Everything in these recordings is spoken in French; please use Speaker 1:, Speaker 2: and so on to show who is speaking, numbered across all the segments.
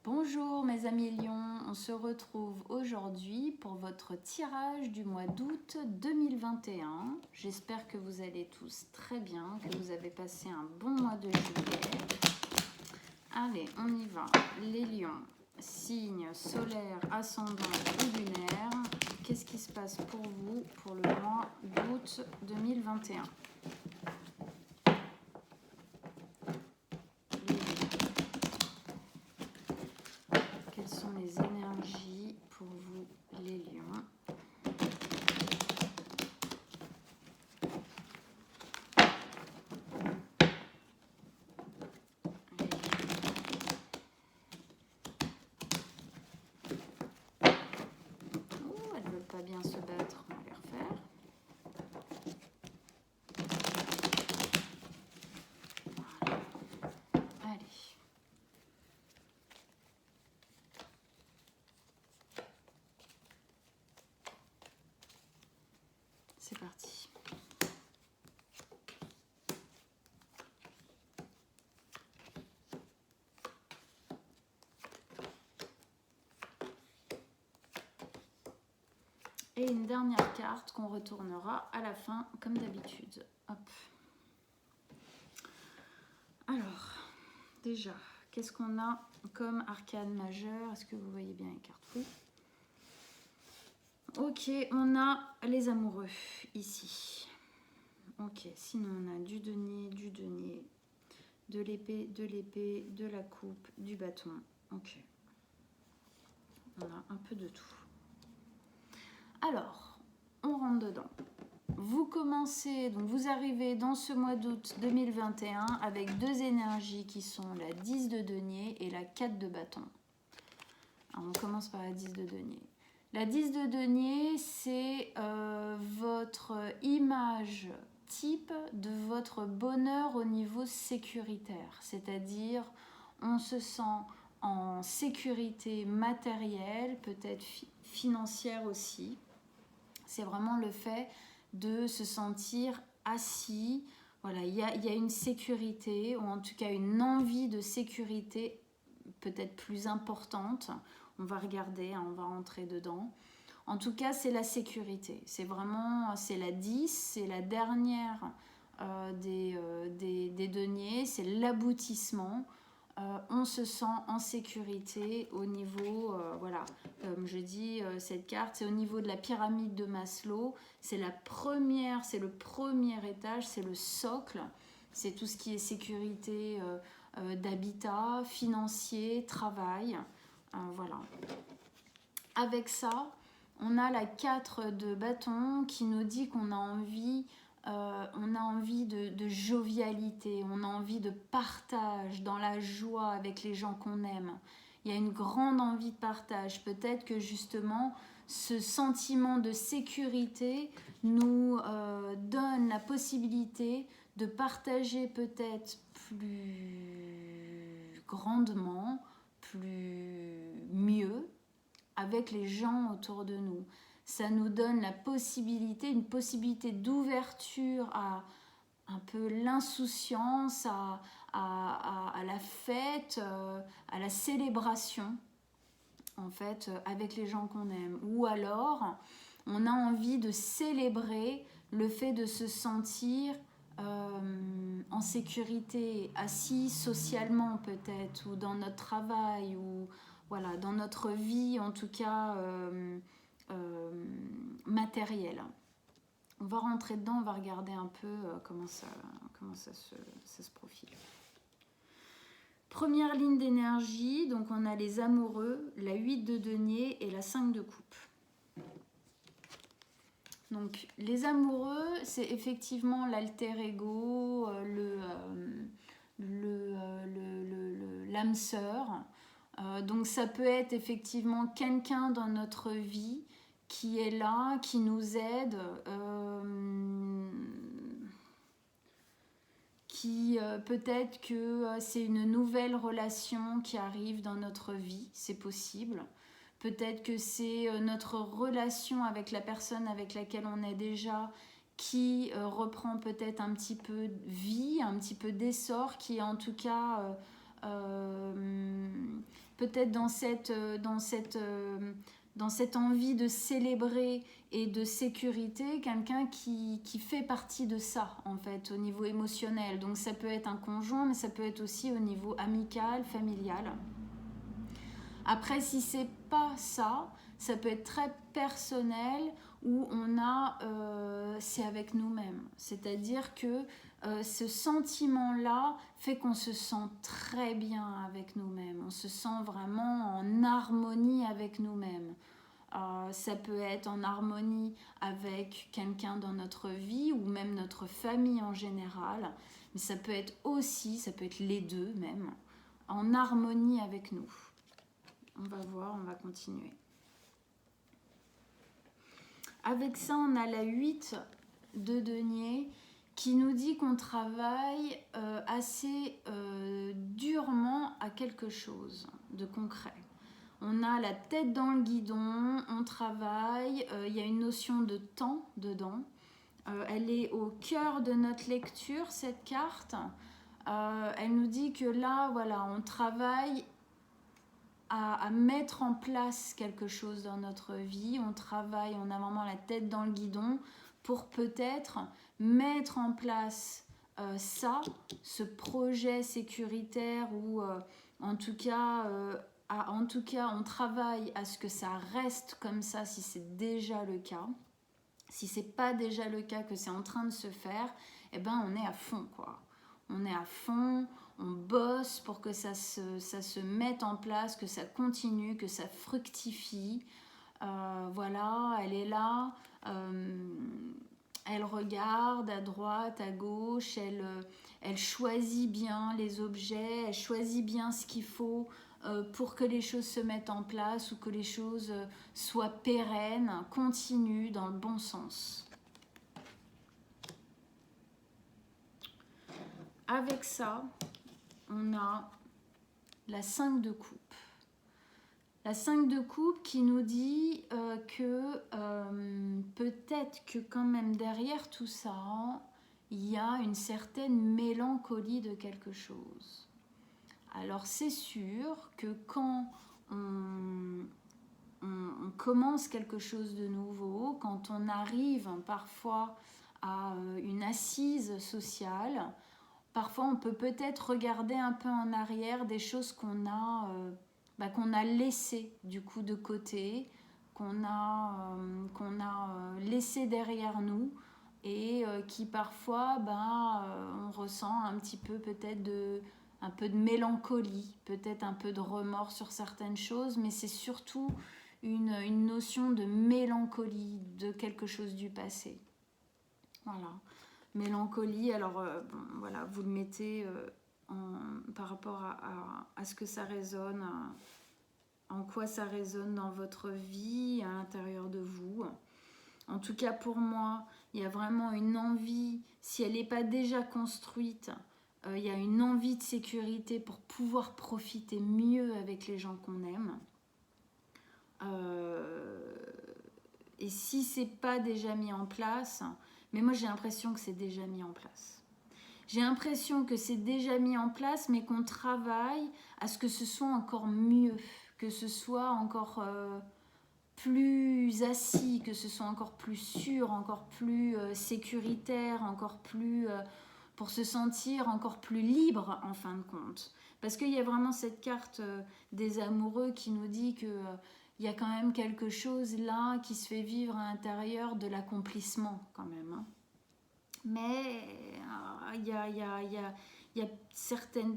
Speaker 1: Bonjour mes amis lions, on se retrouve aujourd'hui pour votre tirage du mois d'août 2021. J'espère que vous allez tous très bien, que vous avez passé un bon mois de juillet. Allez, on y va. Les lions, signe solaire, ascendant ou lunaire. Qu'est-ce qui se passe pour vous pour le mois d'août 2021 ? Quelles sont les énergies pour vous, les lions ? Oh, elles ne veulent pas bien se battre, on va les refaire. Voilà. Allez. C'est parti. Et une dernière carte qu'on retournera à la fin, comme d'habitude. Hop. Alors, déjà, qu'est-ce qu'on a comme arcane majeur? Est-ce que vous voyez bien les cartes? Oui. Ok, on a les amoureux ici. Ok, sinon on a du denier, de l'épée, de la coupe, du bâton. Ok. On a un peu de tout. Alors, on rentre dedans. Vous commencez, donc vous arrivez dans ce mois d'août 2021 avec deux énergies qui sont la 10 de denier et la 4 de bâton. Alors, on commence par la 10 de denier. La 10 de denier, c'est votre image type de votre bonheur au niveau sécuritaire. C'est-à-dire, on se sent en sécurité matérielle, peut-être financière aussi. C'est vraiment le fait de se sentir assis. Voilà, il y a une sécurité, ou en tout cas une envie de sécurité peut-être plus importante. On va regarder, on va rentrer dedans. En tout cas, c'est la sécurité. C'est vraiment, c'est la 10, c'est la dernière des deniers, c'est l'aboutissement. On se sent en sécurité au niveau, voilà, comme je dis, cette carte, c'est au niveau de la pyramide de Maslow. C'est la première, c'est le premier étage, c'est le socle. C'est tout ce qui est sécurité d'habitat, financier, travail. Voilà. Avec ça, on a la 4 de bâton qui nous dit qu'on a envie, de jovialité, on a envie de partage, dans la joie avec les gens qu'on aime. Il y a une grande envie de partage. Peut-être que justement, ce sentiment de sécurité nous donne la possibilité de partager peut-être plus grandement, mieux, avec les gens autour de nous. Ça nous donne la possibilité, une possibilité d'ouverture à un peu l'insouciance, à la fête, à la célébration, en fait, avec les gens qu'on aime. Ou alors, on a envie de célébrer le fait de se sentir en sécurité, assis socialement peut-être, ou dans notre travail, ou voilà, dans notre vie en tout cas matérielle. On va rentrer dedans, on va regarder un peu comment ça se profile. Première ligne d'énergie, donc on a les amoureux, la 8 de denier et la 5 de coupe. Donc les amoureux, c'est effectivement l'alter ego, l'âme sœur. Donc ça peut être effectivement quelqu'un dans notre vie qui est là, qui nous aide, qui peut-être que c'est une nouvelle relation qui arrive dans notre vie, c'est possible. Peut-être que c'est notre relation avec la personne avec laquelle on est déjà qui reprend peut-être un petit peu de vie, un petit peu d'essor, qui en tout cas peut-être dans cette envie de célébrer et de sécurité, quelqu'un qui fait partie de ça, en fait, au niveau émotionnel. Donc ça peut être un conjoint, mais ça peut être aussi au niveau amical, familial. Après, si c'est pas ça, ça peut être très personnel, où c'est avec nous-mêmes. C'est-à-dire que ce sentiment-là fait qu'on se sent très bien avec nous-mêmes. On se sent vraiment en harmonie avec nous-mêmes. Ça peut être en harmonie avec quelqu'un dans notre vie ou même notre famille en général. Mais ça peut être aussi, ça peut être les deux même, en harmonie avec nous. On va voir, on va continuer. Avec ça, on a la 8 de denier qui nous dit qu'on travaille assez durement à quelque chose de concret. On a la tête dans le guidon, on travaille, il y a une notion de temps dedans. Elle est au cœur de notre lecture, cette carte. Elle nous dit que là, voilà, on travaille à mettre en place quelque chose dans notre vie. On travaille, on a vraiment la tête dans le guidon pour peut-être mettre en place ce projet sécuritaire ou en tout cas, on travaille à ce que ça reste comme ça si c'est déjà le cas. Si c'est pas déjà le cas, que c'est en train de se faire, eh ben on est à fond, quoi. On est à fond, on bosse pour que ça se mette en place, que ça continue, que ça fructifie. Voilà, elle est là, elle regarde à droite, à gauche, elle choisit bien les objets, elle choisit bien ce qu'il faut pour que les choses se mettent en place ou que les choses soient pérennes, continuent dans le bon sens. Avec ça, on a la 5 de coupe. La 5 de coupe qui nous dit que peut-être que quand même derrière tout ça, il y a une certaine mélancolie de quelque chose. Alors c'est sûr que quand on commence quelque chose de nouveau, quand on arrive parfois à une assise sociale, parfois on peut peut-être regarder un peu en arrière des choses qu'on a laissées du coup de côté, qu'on a laissées derrière nous et qui parfois on ressent un petit peu peut-être un peu de mélancolie, peut-être un peu de remords sur certaines choses, mais c'est surtout une notion de mélancolie de quelque chose du passé. Voilà. Mélancolie, alors voilà, vous le mettez par rapport à ce que ça résonne, en quoi ça résonne dans votre vie, à l'intérieur de vous. En tout cas pour moi, il y a vraiment une envie, si elle n'est pas déjà construite, il y a une envie de sécurité pour pouvoir profiter mieux avec les gens qu'on aime. Et si c'est pas déjà mis en place, mais moi j'ai l'impression que c'est déjà mis en place. J'ai l'impression que c'est déjà mis en place, mais qu'on travaille à ce que ce soit encore mieux, que ce soit encore plus assis, que ce soit encore plus sûr, encore plus sécuritaire, encore plus pour se sentir encore plus libre en fin de compte. Parce qu'il y a vraiment cette carte des amoureux qui nous dit que il y a quand même quelque chose là qui se fait vivre à l'intérieur de l'accomplissement quand même. Hein. Mais il y a certaines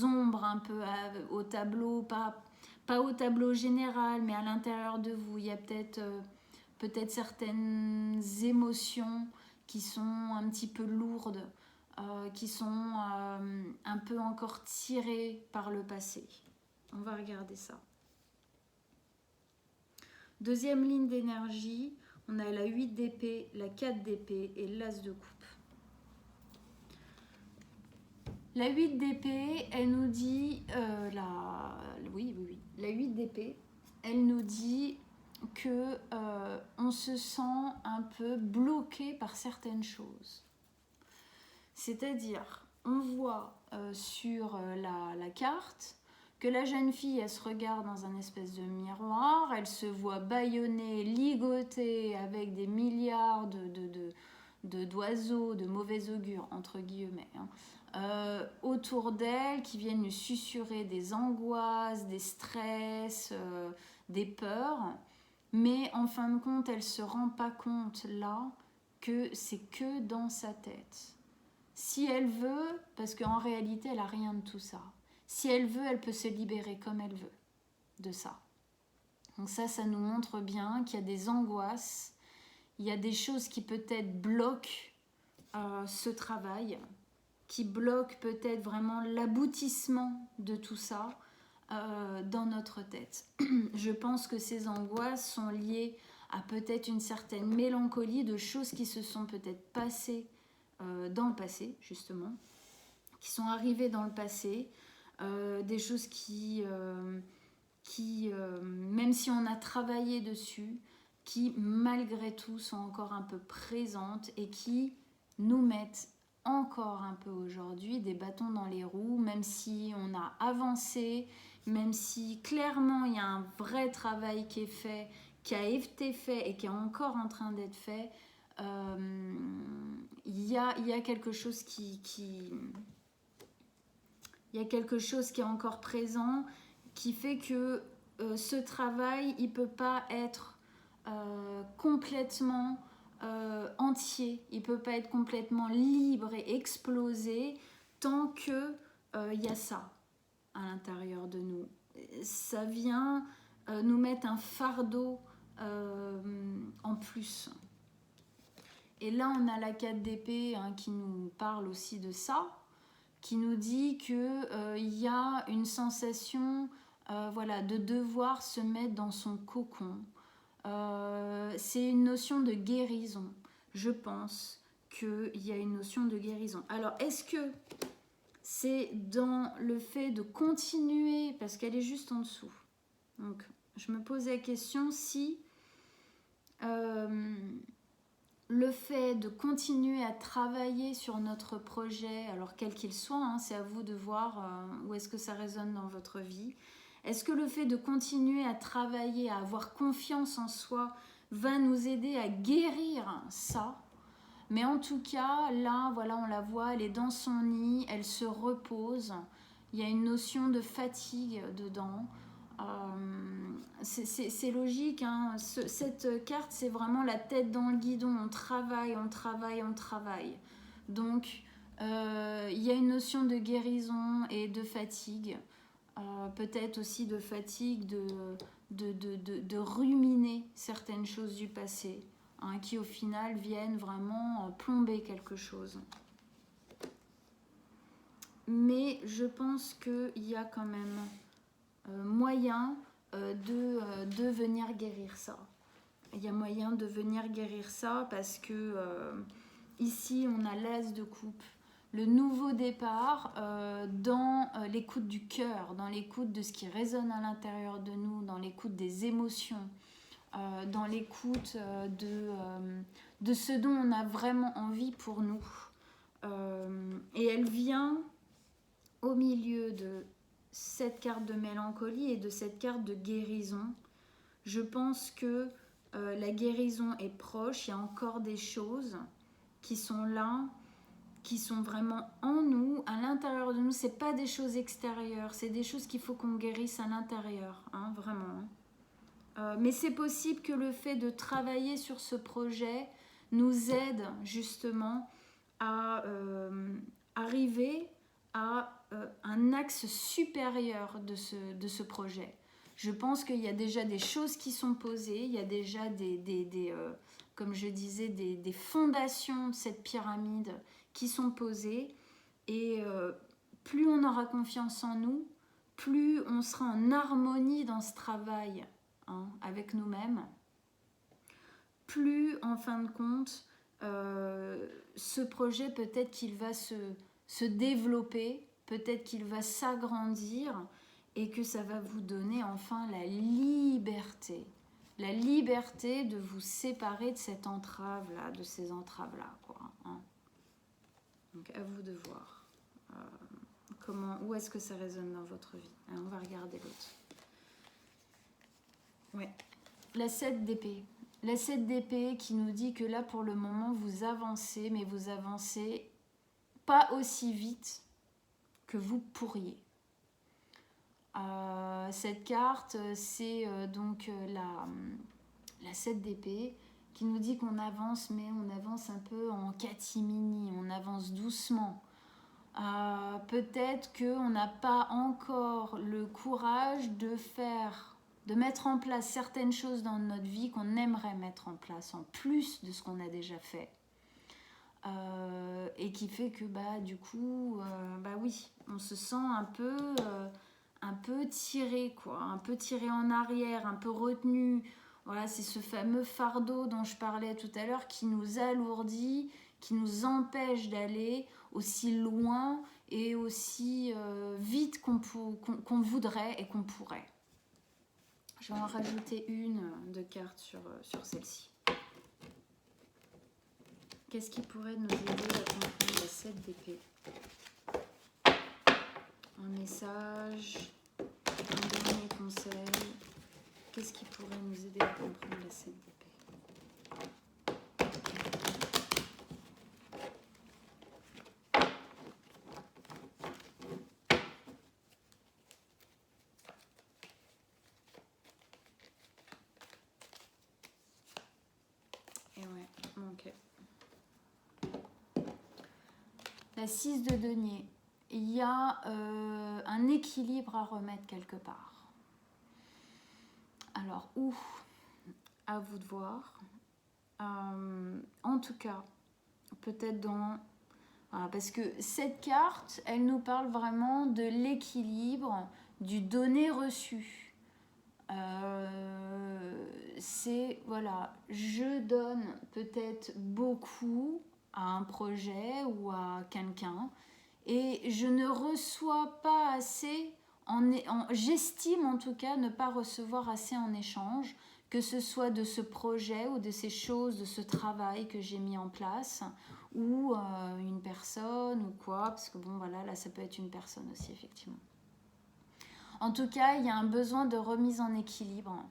Speaker 1: ombres un peu au tableau, pas au tableau général, mais à l'intérieur de vous. Il y a peut-être certaines émotions qui sont un petit peu lourdes, qui sont un peu encore tirées par le passé. On va regarder ça. Deuxième ligne d'énergie, on a la 8 d'épée, la 4 d'épée et l'as de coupe. La 8 d'épée, elle nous dit, la 8 d'épée, elle nous dit que on se sent un peu bloqué par certaines choses. C'est-à-dire, on voit sur la carte que la jeune fille, elle se regarde dans un espèce de miroir, elle se voit bâillonnée, ligotée avec des milliards d'oiseaux, de mauvais augure, entre guillemets, autour d'elle, qui viennent lui susurrer des angoisses, des stress, des peurs. Mais en fin de compte, elle ne se rend pas compte là que c'est que dans sa tête. Si elle veut, parce qu'en réalité, elle n'a rien de tout ça. Si elle veut, elle peut se libérer comme elle veut de ça. Donc ça nous montre bien qu'il y a des angoisses, il y a des choses qui peut-être bloquent ce travail, qui bloquent peut-être vraiment l'aboutissement de tout ça dans notre tête. Je pense que ces angoisses sont liées à peut-être une certaine mélancolie de choses qui se sont peut-être passées dans le passé, justement, qui sont arrivées dans le passé, des choses qui même si on a travaillé dessus, qui malgré tout sont encore un peu présentes et qui nous mettent encore un peu aujourd'hui des bâtons dans les roues, même si on a avancé, même si clairement il y a un vrai travail qui est fait, qui a été fait et qui est encore en train d'être fait. Il y a quelque chose il y a quelque chose qui est encore présent, qui fait que ce travail, il ne peut pas être complètement entier, il ne peut pas être complètement libre et explosé tant que y a ça à l'intérieur de nous. Ça vient nous mettre un fardeau en plus. Et là, on a la 4 d'épée qui nous parle aussi de ça, qui nous dit qu'il y a une sensation de devoir se mettre dans son cocon. C'est une notion de guérison. Je pense qu'il y a une notion de guérison. Alors, est-ce que c'est dans le fait de continuer, parce qu'elle est juste en dessous. Donc, je me pose la question si le fait de continuer à travailler sur notre projet, alors quel qu'il soit, c'est à vous de voir où est-ce que ça résonne dans votre vie. Est-ce que le fait de continuer à travailler, à avoir confiance en soi, va nous aider à guérir ça? Mais en tout cas, là, voilà, on la voit, elle est dans son nid, elle se repose. Il y a une notion de fatigue dedans. C'est logique, cette carte, c'est vraiment la tête dans le guidon. On travaille, on travaille, on travaille. Donc, il y a une notion de guérison et de fatigue. Peut-être aussi de fatigue de ruminer certaines choses du passé, qui au final viennent vraiment plomber quelque chose. Mais je pense qu'il y a quand même moyen de venir guérir ça. Il y a moyen de venir guérir ça parce que ici on a l'as de coupe. Le nouveau départ dans l'écoute du cœur, dans l'écoute de ce qui résonne à l'intérieur de nous, dans l'écoute des émotions, dans l'écoute de ce dont on a vraiment envie pour nous. Et elle vient au milieu de cette carte de mélancolie et de cette carte de guérison. Je pense que la guérison est proche, il y a encore des choses qui sont là, qui sont vraiment en nous, à l'intérieur de nous. C'est pas des choses extérieures, c'est des choses qu'il faut qu'on guérisse à l'intérieur, vraiment. Mais c'est possible que le fait de travailler sur ce projet nous aide justement à arriver à un axe supérieur de ce projet. Je pense qu'il y a déjà des choses qui sont posées, il y a déjà comme je disais, des fondations de cette pyramide qui sont posées, et plus on aura confiance en nous, plus on sera en harmonie dans ce travail avec nous-mêmes, plus en fin de compte ce projet peut-être qu'il va se développer, peut-être qu'il va s'agrandir, et que ça va vous donner enfin la liberté de vous séparer de cette entrave-là, de ces entraves-là, quoi. Donc à vous de voir Où est-ce que ça résonne dans votre vie? Alors, on va regarder l'autre. Ouais. La 7 d'épée. La 7 d'épée qui nous dit que là, pour le moment, vous avancez, mais vous avancez pas aussi vite que vous pourriez. Cette carte, c'est donc la 7 d'épée qui nous dit qu'on avance, mais on avance un peu en catimini, on avance doucement. Peut-être qu'on n'a pas encore le courage de mettre en place certaines choses dans notre vie qu'on aimerait mettre en place en plus de ce qu'on a déjà fait. Et qui fait que du coup, oui, on se sent un peu tiré, quoi, un peu tiré en arrière, un peu retenu. Voilà, c'est ce fameux fardeau dont je parlais tout à l'heure qui nous alourdit, qui nous empêche d'aller aussi loin et aussi vite qu'on voudrait et qu'on pourrait. Je vais en rajouter une de carte sur celle-ci. Qu'est-ce qui pourrait nous aider à comprendre la 7 d'épée? Un message, un dernier conseil. Qu'est-ce qui pourrait nous aider à comprendre la 7 d'épée? Et ouais, ok. La 6 de denier. Il y a un équilibre à remettre quelque part. Alors, où? À vous de voir. En tout cas, peut-être dans... Voilà, parce que cette carte, elle nous parle vraiment de l'équilibre, du donner-reçu. C'est, voilà, je donne peut-être beaucoup à un projet ou à quelqu'un et je ne reçois pas assez, j'estime en tout cas ne pas recevoir assez en échange, que ce soit de ce projet ou de ces choses, de ce travail que j'ai mis en place, ou une personne ou quoi, parce que bon voilà, là ça peut être une personne aussi effectivement. En tout cas, il y a un besoin de remise en équilibre.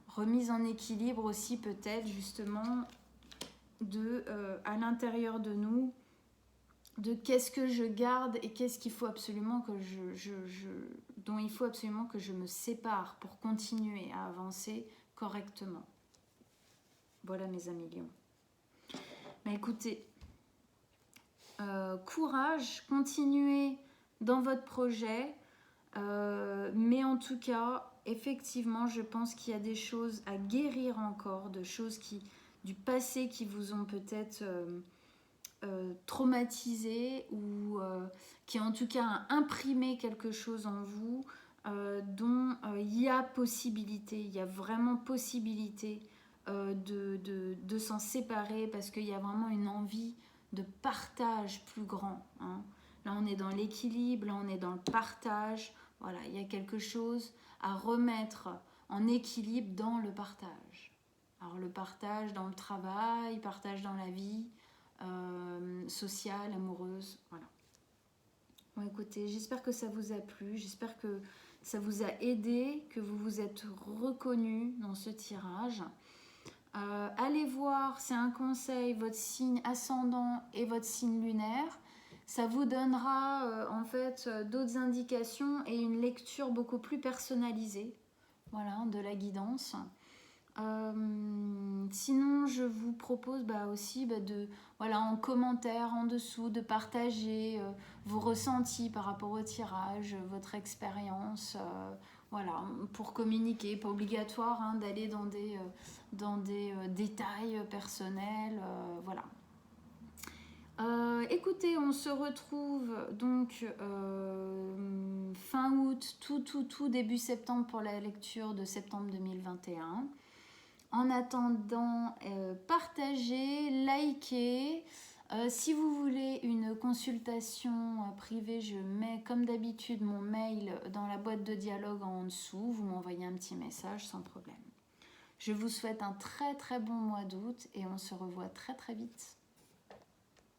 Speaker 1: Remise en équilibre aussi peut-être justement à l'intérieur de nous, de qu'est-ce que je garde et qu'est-ce qu'il faut absolument que dont il faut absolument que je me sépare pour continuer à avancer correctement. Voilà mes amis lions. Mais écoutez, courage, continuez dans votre projet, mais en tout cas, effectivement, je pense qu'il y a des choses à guérir encore, de choses du passé qui vous ont peut-être traumatisé ou qui en tout cas a imprimé quelque chose en vous dont il y a possibilité, il y a vraiment possibilité de s'en séparer parce qu'il y a vraiment une envie de partage plus grand. Hein. Là on est dans l'équilibre, là on est dans le partage. Voilà, il y a quelque chose à remettre en équilibre dans le partage. Alors le partage dans le travail, partage dans la vie, sociale, amoureuse, voilà. Bon écoutez, j'espère que ça vous a plu, j'espère que ça vous a aidé, que vous vous êtes reconnu dans ce tirage. Allez voir, c'est un conseil, votre signe ascendant et votre signe lunaire. Ça vous donnera en fait d'autres indications et une lecture beaucoup plus personnalisée, voilà, de la guidance. Sinon, je vous propose aussi voilà, en commentaire en dessous de partager vos ressentis par rapport au tirage, votre expérience, voilà, pour communiquer, pas obligatoire hein, d'aller dans des détails personnels, voilà. Écoutez, on se retrouve donc fin août, tout début septembre pour la lecture de septembre 2021. En attendant, partagez, likez. Si vous voulez une consultation privée, je mets comme d'habitude mon mail dans la boîte de dialogue en dessous. Vous m'envoyez un petit message sans problème. Je vous souhaite un très très bon mois d'août et on se revoit très très vite.